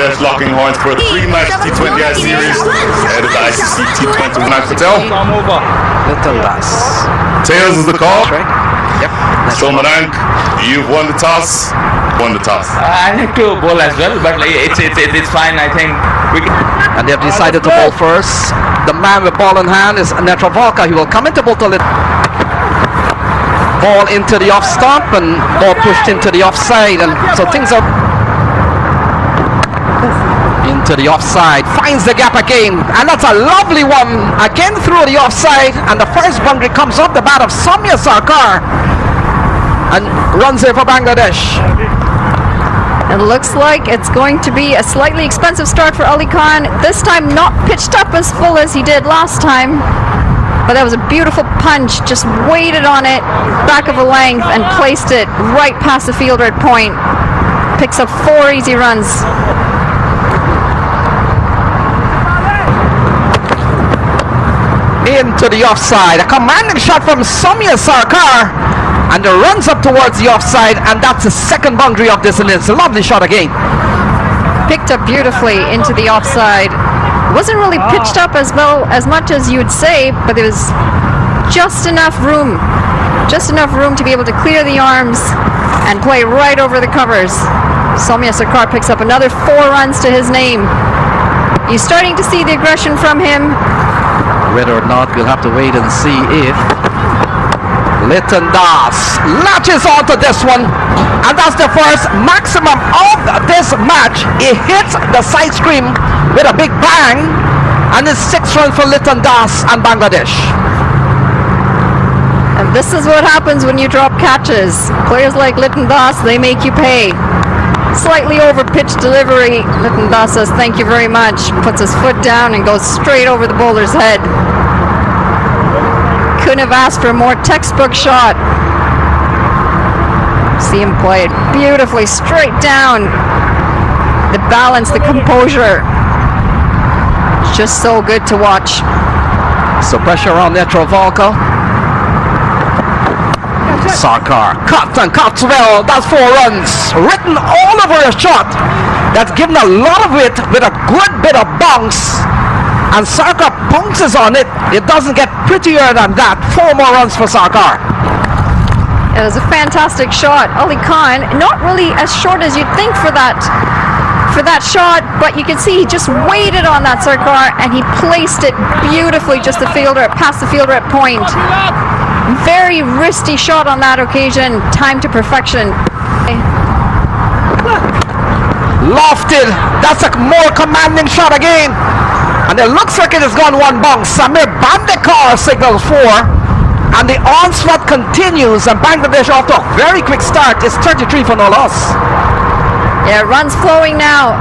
Bangladesh locking horns for a 3-match T20I series ahead of the ICC T20 match. Patel. Little Das. Tails is the call. Right. Yep. So Marank, you've won the toss. Won the toss. I like to bowl as well, but it's fine. I think we can. And they have decided to bowl first. The man with ball in hand is 𝐄𝐻𝐿. He will come into bowl to ball into the off stump and ball pushed into the offside, and so things are into the offside. Finds the gap again, and that's a lovely one again through the offside, and the first boundary comes off the bat of Soumya Sarkar and runs there for Bangladesh. It looks like it's going to be a slightly expensive start for Ali Khan. This time not pitched up as full as he did last time. But that was a beautiful punch, just waited on it, back of a length, and placed it right past the fielder at point. Picks up 4 easy runs. Into the offside. A commanding shot from Soumya Sarkar. And the runs up towards the offside, and that's the second boundary of this innings. A lovely shot again. Picked up beautifully into the offside. Wasn't really pitched up as much as you'd say, but there was just enough room to be able to clear the arms and play right over the covers. Soumya Sarkar picks up another 4 runs to his name. You're starting to see the aggression from him. Whether or not, we'll have to wait and see if Litton Das latches onto this one, and that's the first maximum of this match. He hits the side screen with a big bang, and it's 6 runs for Litton Das and Bangladesh. And this is what happens when you drop catches. Players like Litton Das, they make you pay. Slightly over pitched delivery. Litton Das says thank you very much, puts his foot down and goes straight over the bowler's head. Couldn't have asked for a more textbook shot. See him play it beautifully straight down. The balance, the composure, just so good to watch. So pressure on 𝐄𝐻𝐿. Sarkar cuts and cuts well. That's 4 runs. Written all over a shot that's given a lot of it with a good bit of bounce. And Sarkar bounces on it. It doesn't get prettier than that. 4 more runs for Sarkar. It was a fantastic shot. Ali Khan, not really as short as you'd think for that shot, but you can see he just waited on that Sarkar and he placed it beautifully just past the fielder at point. Very wristy shot on that occasion. Time to perfection. Lofted. That's a more commanding shot again. And it looks like it has gone 1 bounce. Samir Bandekar signals 4. And the onslaught continues. And Bangladesh off to a very quick start. It's 33 for no loss. Yeah, runs flowing now.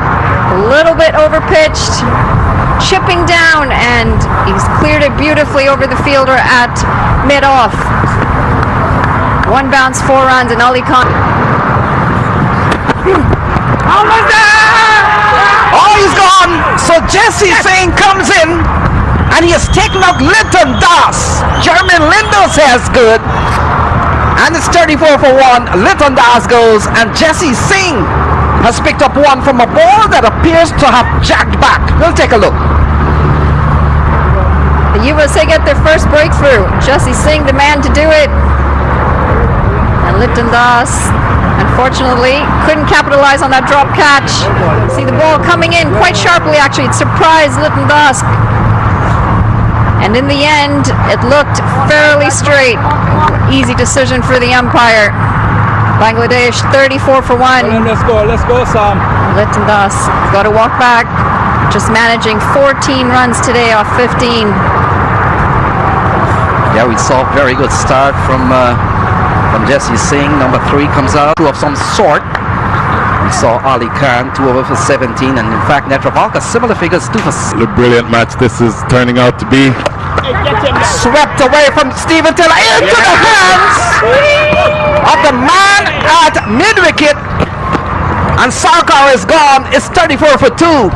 A little bit overpitched. Chipping down. And he's cleared it beautifully over the fielder at mid-off. 1 bounce, 4 runs. And Ali Khan. Oh, he's gone. So Jesse Singh comes in, and he has taken out Litton Das. Jermaine Lindo says good, and it's 34 for 1. Litton Das goes, and Jesse Singh has picked up 1 from a ball that appears to have jacked back. We'll take a look. The USA get their first breakthrough. Jesse Singh, the man to do it. And Litton Das, unfortunately, couldn't capitalize on that drop catch. See the ball coming in quite sharply, actually. It surprised Litton Das. And in the end, it looked fairly straight. Easy decision for the umpire. Bangladesh 34 for 1. Let's go, Sam. Litton Das got to walk back. Just managing 14 runs today off 15. Yeah, we saw a very good start from Jesse Singh. Number 3 comes out, 2 of some sort. We saw Ali Khan, 2 over for 17, and in fact 𝐄𝐻𝐿 similar figures, 2 for. A brilliant match this is turning out to be. Swept away from Stephen Taylor into the hands of the man at mid-wicket, and Sarkar is gone. It's 34 for 2.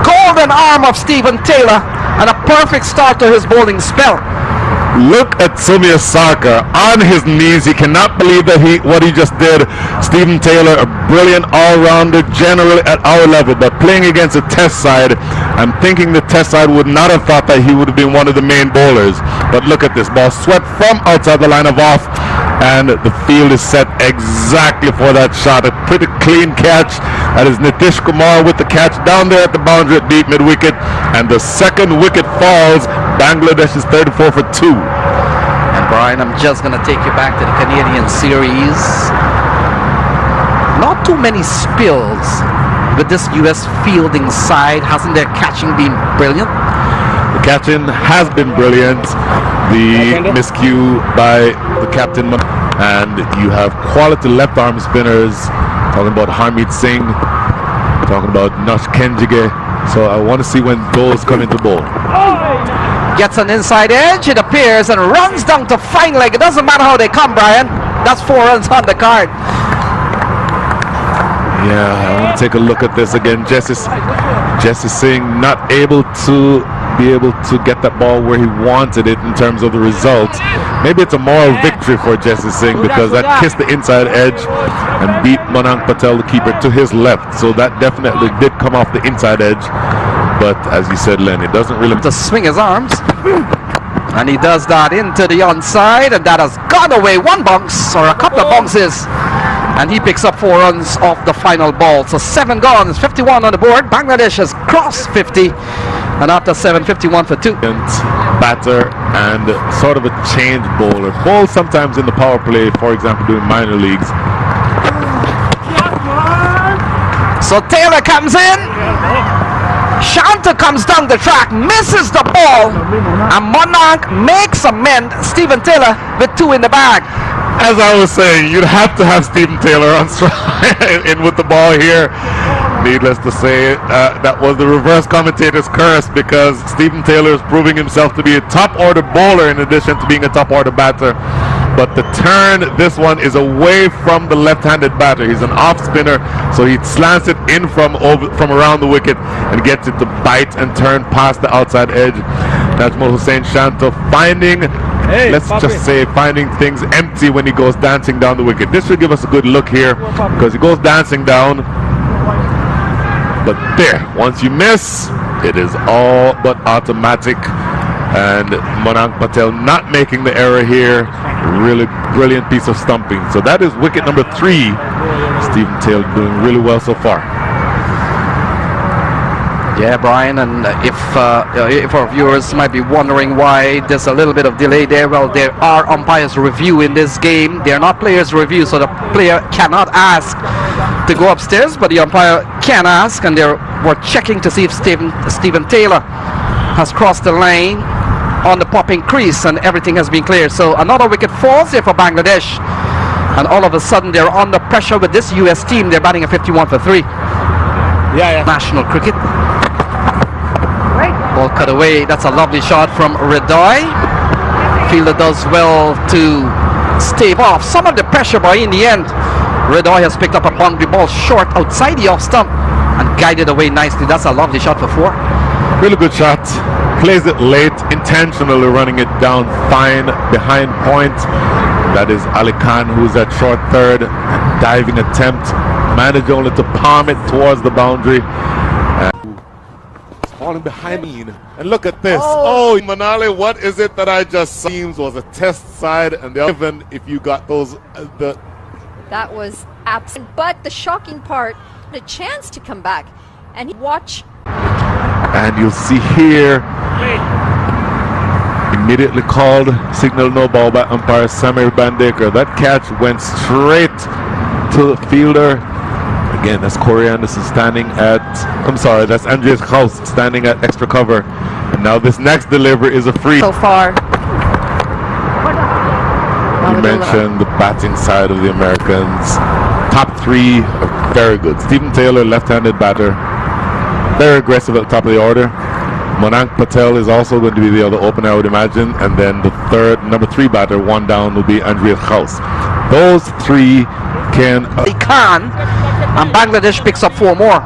Golden arm of Stephen Taylor, and a perfect start to his bowling spell. Look at Sumia Sarkar on his knees. He cannot believe that what he just did. Stephen Taylor, a brilliant all-rounder, generally at our level, but playing against a test side, I'm thinking the test side would not have thought that he would have been one of the main bowlers. But look at this ball swept from outside the line of off, and the field is set exactly for that shot. A pretty clean catch. That is Nitish Kumar with the catch down there at the boundary at deep mid-wicket, and the second wicket falls. Bangladesh is 34 for 2. And Brian, I'm just going to take you back to the Canadian series. Not too many spills with this U.S. fielding side. Hasn't their catching been brilliant? The catching has been brilliant. The miscue by the captain, and you have quality left arm spinners. Talking about Harmeet Singh, talking about Nash Kenjige. So I want to see when those come into bowl. Gets an inside edge, it appears, and runs down to fine leg. It doesn't matter how they come, Brian. That's 4 runs on the card. Yeah, I want to take a look at this again. Jesse Singh not able to get that ball where he wanted it in terms of the results. Maybe it's a moral victory for Jesse Singh because that kissed the inside edge and beat Monank Patel, the keeper, to his left. So that definitely did come off the inside edge. But as you said, Len, it doesn't really to swing his arms, and he does that into the onside, and that has gone away. One bounce or a couple of bounces, and he picks up 4 runs off the final ball. So 7 gone, 51 on the board. Bangladesh has crossed 50, and after 7, 51 for 2. Batter and sort of a change bowler. Bowls sometimes in the power play, for example, doing minor leagues. So Taylor comes in. Shanta comes down the track, misses the ball, and Monank makes amend. Stephen Taylor with 2 in the bag. As I was saying, you'd have to have Stephen Taylor on strike in with the ball here. Needless to say, that was the reverse commentator's curse, because Stephen Taylor is proving himself to be a top order bowler in addition to being a top order batter. But the turn, this one is away from the left-handed batter. He's an off spinner, so he slants it in from around the wicket and gets it to bite and turn past the outside edge. Najmul Hussain Shanto finding things empty when he goes dancing down the wicket. This should give us a good look here, because he goes dancing down. But there, once you miss, it is all but automatic. And Monank Patel not making the error here. Really brilliant piece of stumping. So that is wicket number 3. Stephen Taylor doing really well so far. Yeah, Brian, and if our viewers might be wondering why there's a little bit of delay there, well, there are umpires review in this game. They are not players review, so the player cannot ask to go upstairs, but the umpire can ask, and we're checking to see if Stephen Taylor has crossed the line on the popping crease, and everything has been cleared. So another wicket falls here for Bangladesh, and all of a sudden they're under pressure with this US team. They're batting a 51 for 3. National cricket. Ball cut away. That's a lovely shot from Ridoy. Fielder does well to stave off some of the pressure, but in the end Ridoy has picked up a boundary ball short outside the off stump and guided away nicely. That's a lovely shot for 4. Really good shot. Plays it late, intentionally running it down fine behind point. That is Ali Khan, who's at short third. Diving attempt, managed only to palm it towards the boundary. Falling behind me. And look at this. Oh, Manali, what is it that I just saw? Teams was a test side, and even if you got those That was absent, but the shocking part, the chance to come back and watch. And you'll see here, immediately called signal no ball by umpire Samir Bandekar. That catch went straight to the fielder. Again, that's Corey Anderson standing at, that's Andreas Kraus standing at extra cover. And now this next delivery is a free. So far. You mentioned the batting side of the Americans. Top 3 are very good. Stephen Taylor, left-handed batter. Very aggressive at the top of the order. Monank Patel is also going to be the other opener, I would imagine. And then the number 3 batter, 1 down, will be Andreas Kraus. Those 3 can... They can, and Bangladesh picks up 4 more.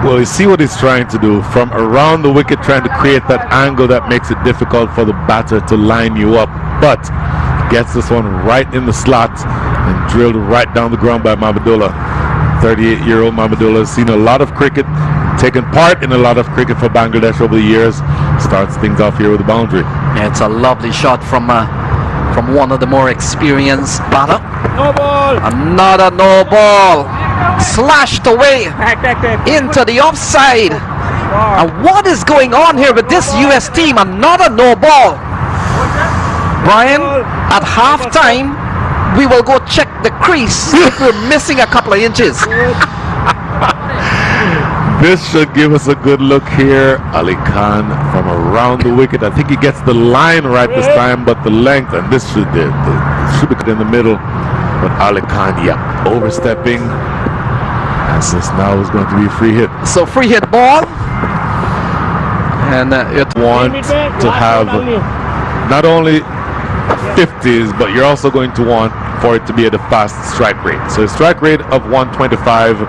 Well, you see what he's trying to do from around the wicket, trying to create that angle that makes it difficult for the batter to line you up, but gets this one right in the slot and drilled right down the ground by Mahmudullah. 38-year-old Mahmudullah has seen a lot of cricket, taken part in a lot of cricket for Bangladesh over the years. Starts things off here with a boundary. Yeah, it's a lovely shot from one of the more experienced batter. No ball. Another no ball. Slashed away into the offside. And what is going on here with this US team? Another no ball. Brian, at halftime, we will go check the crease if we're missing a couple of inches. This should give us a good look here. Ali Khan from around the wicket. I think he gets the line right this time, but the length, and this should be in the middle. But Ali Khan, yeah, overstepping. As this now is going to be a free hit. So free hit ball. And it want to have not only 50s, but you're also going to want for it to be at a fast strike rate. So a strike rate of 125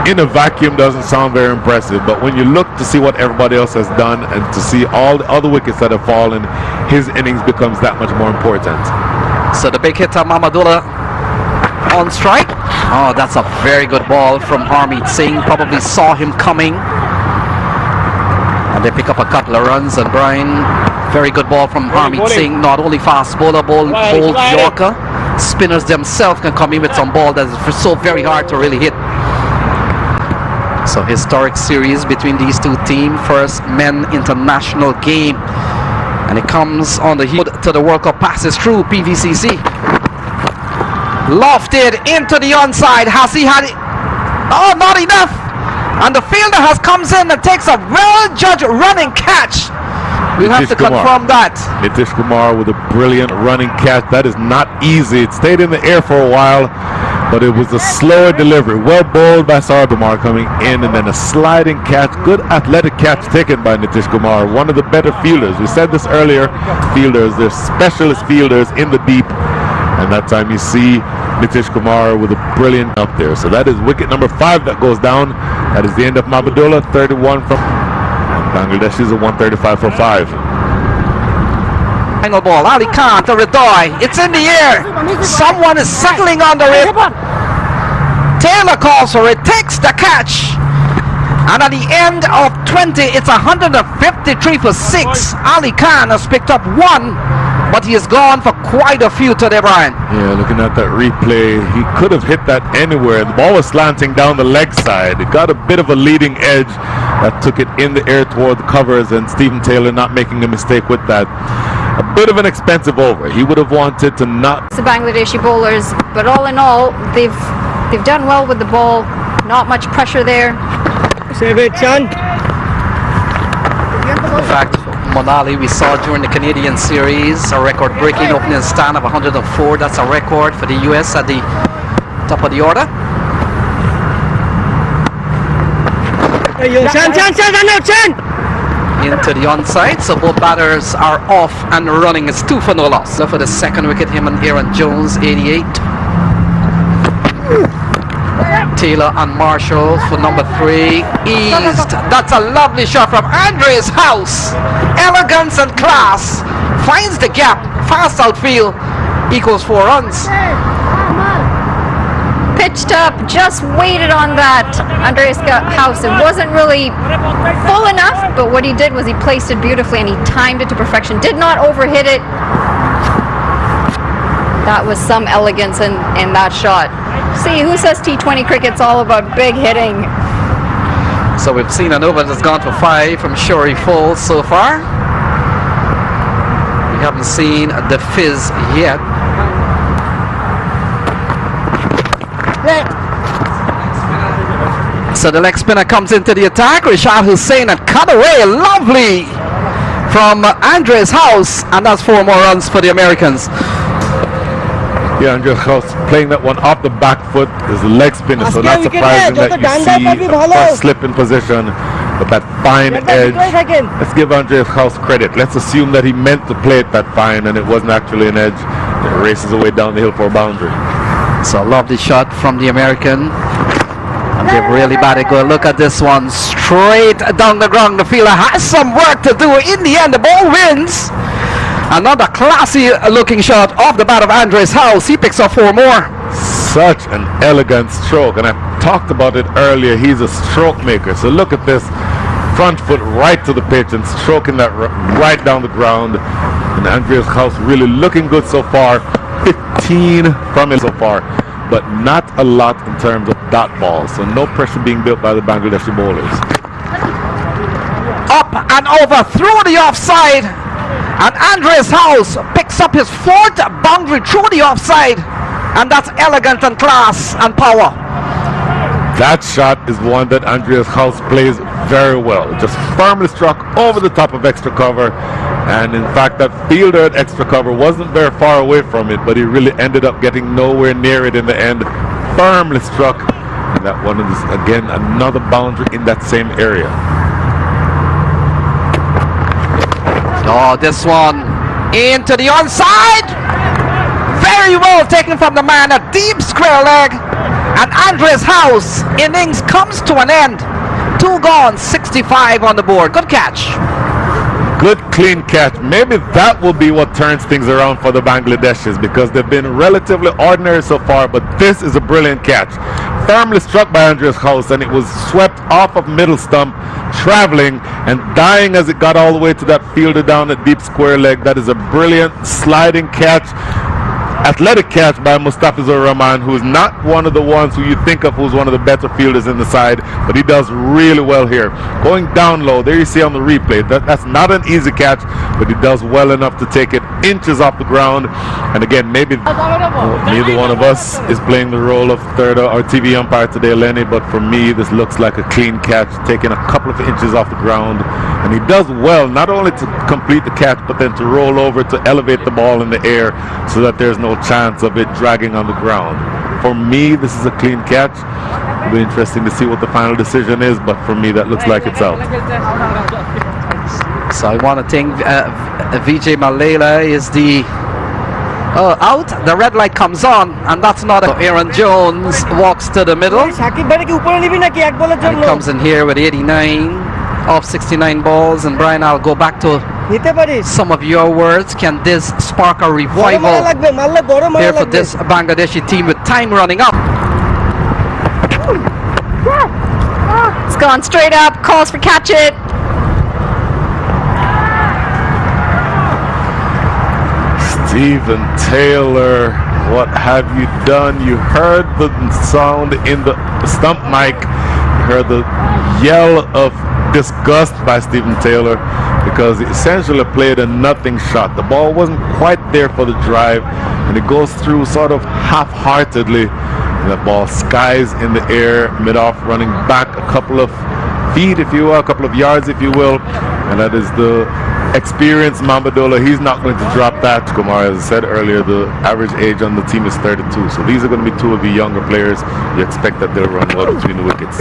in a vacuum doesn't sound very impressive, but when you look to see what everybody else has done and to see all the other wickets that have fallen, his innings becomes that much more important. So the big hitter Mahmudullah on strike. Oh, that's a very good ball from Harmeet Singh. Probably saw him coming. And they pick up a couple of runs. And Brian, very good ball from Harmeet Singh. Not only fast bowler, bold Yorker. Spinners themselves can come in with some ball that is so very hard to really hit. So historic series between these two teams. First men international game. And it comes on the heat to the World Cup, passes through PVCC. Lofted into the onside. Has he had it? Oh, not enough. And the fielder comes in and takes a well-judged running catch. We'll have to confirm that. Nitish Kumar with a brilliant running catch. That is not easy. It stayed in the air for a while, but it was a slower delivery. Well bowled by Kumar coming in, and then a sliding catch. Good athletic catch taken by Nitish Kumar. One of the better fielders. We said this earlier. Fielders, they're specialist fielders in the deep. And that time you see Nitish Kumar with a brilliant up there. So that is wicket number 5 that goes down. That is the end of Mahmudullah. 31 from Bangladesh is a 135 for 5. Final ball. Ali Khan to Ridoy. It's in the air. Someone is settling under it. Taylor calls for it. Takes the catch. And at the end of 20, it's 153 for 6. Ali Khan has picked up 1. But he has gone for quite a few today, Brian. Yeah, looking at that replay, he could have hit that anywhere. The ball was slanting down the leg side. It got a bit of a leading edge that took it in the air toward the covers, and Stephen Taylor not making a mistake with that. A bit of an expensive over. He would have wanted to not. The Bangladeshi bowlers, but all in all, they've done well with the ball. Not much pressure there. Save it, son. In fact, Monali, we saw during the Canadian series a record-breaking opening stand of 104. That's a record for the US at the top of the order. Into the onside, so both batters are off and running. It's 2 for no loss. So for the second wicket, him and Aaron Jones, 88. Taylor and Marshall for number 3. Eased. That's a lovely shot from Andre's house. Elegance and class. Finds the gap. Fast outfield. Equals 4 runs. Pitched up, just waited on that Andreas House. It wasn't really full enough, but what he did was he placed it beautifully and he timed it to perfection. Did not overhit it. That was some elegance in that shot. See, who says T20 cricket's all about big hitting? So we've seen an over that's gone for 5 from Shorey Falls so far. We haven't seen the fizz yet. So the leg spinner comes into the attack. Rashad Hussain and cut away. Lovely from Andre's house. And that's 4 more runs for the Americans. Yeah, Andreas House playing that one off the back foot is a leg spinner, so not surprising that you see a first slip in position, but that fine edge. Let's give Andreas House credit. Let's assume that he meant to play it that fine and it wasn't actually an edge. It races away down the hill for a boundary. So a lovely shot from the American. And They've really bad a good look at this one. Straight down the ground. The fielder has some work to do. In the end, the ball wins. Another classy looking shot off the bat of Andres House. He picks up 4 more. Such an elegant stroke, and I talked about it earlier. He's a stroke maker. So look at this. Front foot right to the pitch and stroking that right down the ground. And Andres House really looking good so far. 15 from him so far, but not a lot in terms of dot balls. So no pressure being built by the Bangladeshi bowlers. Up and over through the offside. And Andres House picks up his 4th boundary through the offside. And that's elegant and class and power. That shot is one that Andreas House plays very well. Just firmly struck over the top of extra cover. And in fact, that fielder at extra cover wasn't very far away from it, but he really ended up getting nowhere near it in the end. Firmly struck. And that one is, again, another boundary in that same area. Oh, this one into the onside. Very well taken from the man, a deep square leg. And Andres House innings comes to an end. 2 gone, 65 on the board. Good catch. Good clean catch. Maybe that will be what turns things around for the Bangladeshis, because they've been relatively ordinary so far, but this is a brilliant catch. Firmly struck by Andres House, and it was swept off of middle stump, traveling and dying as it got all the way to that fielder down the deep square leg. That is a brilliant sliding catch. Athletic catch by Mustafizur Rahman, who is not one of the ones who you think of who's one of the better fielders in the side, but he does really well here. Going down low, there you see on the replay, that's not an easy catch, but he does well enough to take it inches off the ground. And again, maybe neither one of us is playing the role of third or TV umpire today, Lenny, but for me, this looks like a clean catch, taking a couple of inches off the ground. And he does well, not only to complete the catch, but then to roll over to elevate the ball in the air so that there's no chance of it dragging on the ground. For me, this is a clean catch. It'll be interesting to see what the final decision is, but for me, that looks like it's out. So I want to think Vijay Malela is the out. The red light comes on, and that's not a. Aaron Jones walks to the middle. And he comes in here with 89 off 69 balls. And Brian, I'll go back to some of your words. Can this spark a revival here for this Bangladeshi team with time running up? It's gone straight up, calls for catch it. Stephen Taylor, what have you done? You heard the sound in the stump mic. You heard the yell of disgust by Stephen Taylor, because he essentially played a nothing shot. The ball wasn't quite there for the drive, and it goes through sort of half-heartedly. And the ball skies in the air, mid-off, running back a couple of feet, if you will, a couple of yards, if you will. And that is the experienced Mambadola. He's not going to drop that. Kumar, as I said earlier, the average age on the team is 32. So these are going to be 2 of the younger players. You expect that they'll run well between the wickets.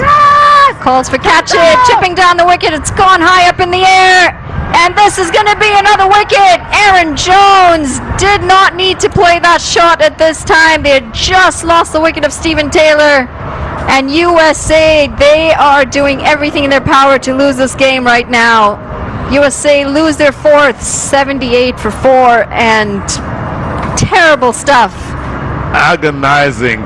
Calls for catch it, chipping down the wicket. It's gone high up in the air. And this is going to be another wicket. Aaron Jones did not need to play that shot at this time. They had just lost the wicket of Stephen Taylor. And USA, they are doing everything in their power to lose this game right now. USA lose their 4th, 78 for 4, and terrible stuff. Agonizing,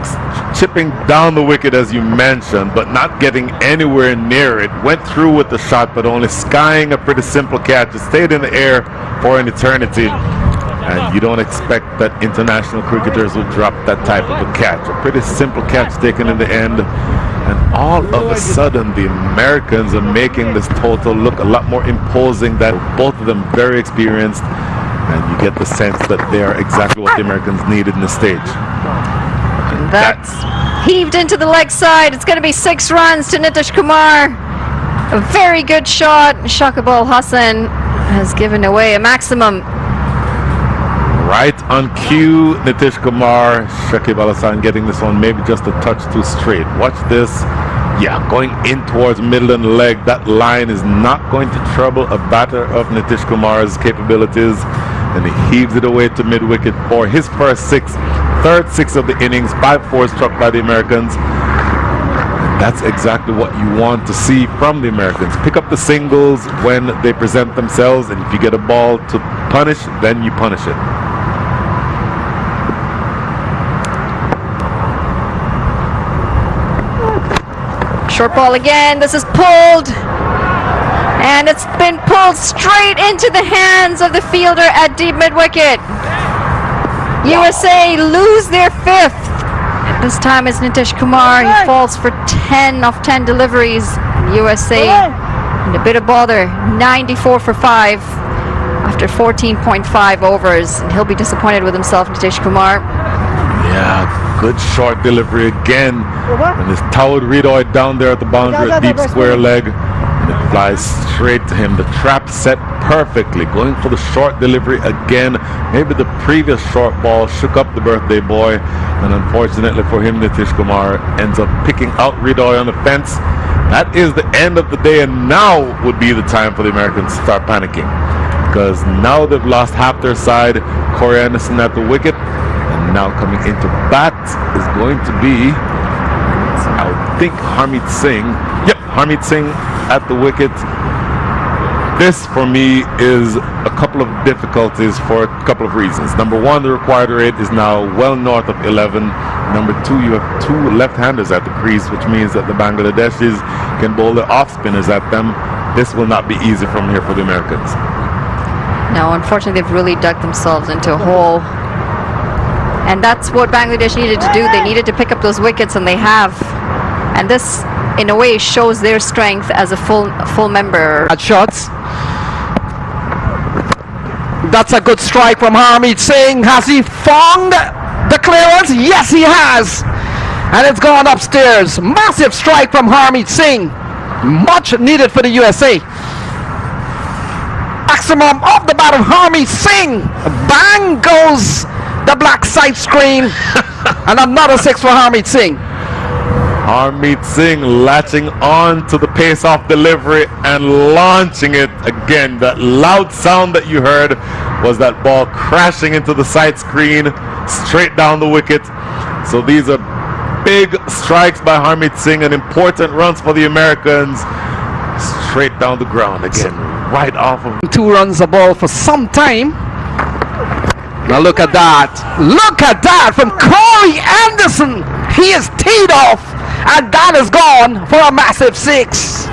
chipping down the wicket as you mentioned, but not getting anywhere near it. Went through with the shot, but only skying a pretty simple catch. It stayed in the air for an eternity, and you don't expect that international cricketers would drop that type of a catch. A pretty simple catch taken in the end, and all of a sudden the Americans are making this total look a lot more imposing. That both of them very experienced, and you get the sense that they are exactly what the Americans needed in the stage. That's heaved into the leg side. It's going to be 6 runs to Nitish Kumar. A very good shot. Shakib Al Hasan has given away a maximum. Right on cue, Nitish Kumar. Shakib Al Hasan getting this one maybe just a touch too straight. Watch this. Yeah, going in towards middle and leg. That line is not going to trouble a batter of Nitish Kumar's capabilities. And he heaves it away to mid-wicket for his first 6. Third 6 of the innings, 5-4 struck by the Americans. That's exactly what you want to see from the Americans. Pick up the singles when they present themselves, and if you get a ball to punish, then you punish it. Short ball again. This is pulled. And it's been pulled straight into the hands of the fielder at deep mid-wicket. USA lose their fifth. This time it's Nitish Kumar. He falls for 10 of 10 deliveries. USA in a bit of bother. 94 for 5 after 14.5 overs. And he'll be disappointed with himself, Nitish Kumar. Yeah, good short delivery again. And this towed Ridoi down there at the boundary at deep square leg. And it flies straight to him. The trap set perfectly. Going for the short delivery again. Maybe the previous short ball shook up the birthday boy. And unfortunately for him, Nitish Kumar ends up picking out Ridoi on the fence. That is the end of the day, and now would be the time for the Americans to start panicking. Because now they've lost half their side. Corey Anderson at the wicket. And now coming into bat is going to be, I would think, Harmeet Singh. Yep, Harmeet Singh at the wicket. This, for me, is a couple of difficulties for a couple of reasons. Number one, the required rate is now well north of 11. Number two, you have two left-handers at the crease, which means that the Bangladeshis can bowl their off-spinners at them. This will not be easy from here for the Americans. No, unfortunately, they've really dug themselves into a hole. And that's what Bangladesh needed to do. They needed to pick up those wickets, and they have. And this, in a way, shows their strength as a full member. Shots. That's a good strike from Harmeet Singh. Has he found the clearance? Yes, he has. And it's gone upstairs. Massive strike from Harmeet Singh. Much needed for the USA. Maximum off the bat of Harmeet Singh. Bang goes the black side screen. And another 6 for Harmeet Singh. Harmeet Singh latching on to the pace-off delivery and launching it again. That loud sound that you heard was that ball crashing into the side screen, straight down the wicket. So these are big strikes by Harmeet Singh and important runs for the Americans. Straight down the ground again, right off of. 2 runs a ball for some time. Now look at that. Look at that from Corey Anderson. He is teed off. And that is gone for a massive 6.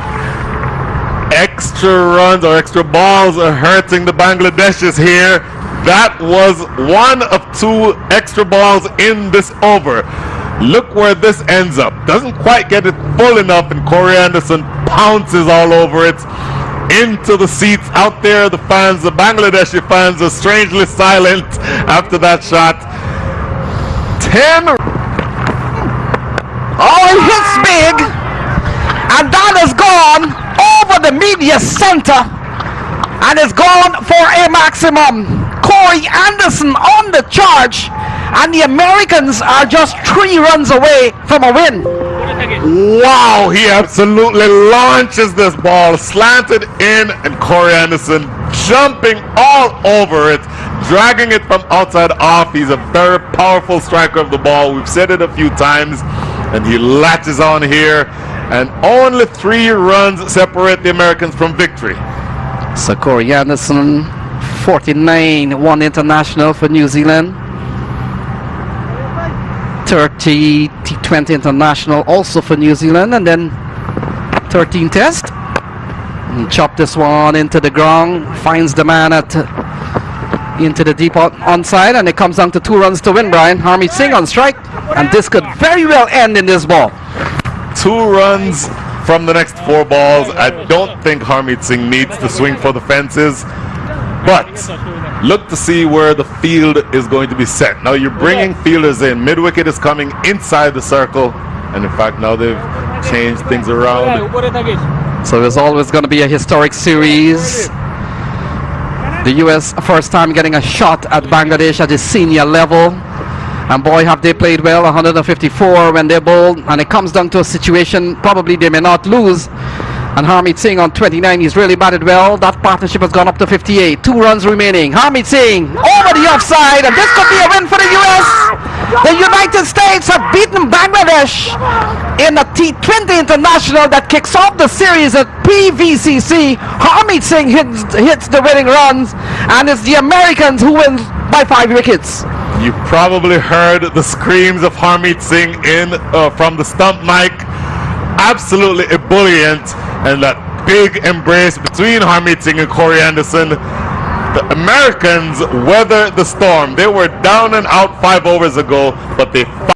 Extra runs or extra balls are hurting the Bangladeshis here. That was one of 2 extra balls in this over. Look where this ends up. Doesn't quite get it full enough, and Corey Anderson pounces all over it into the seats out there. The fans, the Bangladeshi fans, are strangely silent after that shot. 10. Oh, he hits big, and that has gone over the media center, and it's gone for a maximum. Corey Anderson on the charge, and the Americans are just 3 runs away from a win. Wow, he absolutely launches this ball, slanted in, and Corey Anderson jumping all over it, dragging it from outside off. He's a very powerful striker of the ball. We've said it a few times. And he latches on here, and only 3 runs separate the Americans from victory. So Corey Anderson, 49, 1 international for New Zealand. 30 T20 international also for New Zealand, and then 13 test. And chop this one into the ground, finds the man into the deep onside, and it comes down to 2 runs to win, Brian. Harmeet Singh on strike, and this could very well end in this ball. 2 runs from the next 4 balls. I don't think Harmeet Singh needs to swing for the fences, but look to see where the field is going to be set. Now you're bringing fielders in. Mid-wicket is coming inside the circle, and in fact now they've changed things around. So there's always going to be a historic series. The US first time getting a shot at Bangladesh at the senior level, and boy have they played well. 154 when they bowled, and it comes down to a situation probably they may not lose. And Harmeet Singh on 29, he's really batted well. That partnership has gone up to 58. 2 runs remaining. Harmeet Singh over the offside, and this could be a win for the US. The United States have beaten Bangladesh in a T20 international that kicks off the series at PVCC. Harmeet Singh hits the winning runs, and it's the Americans who win by 5 wickets. You probably heard the screams of Harmeet Singh from the stump mic. Absolutely ebullient, and that big embrace between Harmeet Singh and Corey Anderson. The Americans weathered the storm. They were down and out 5 overs ago, but they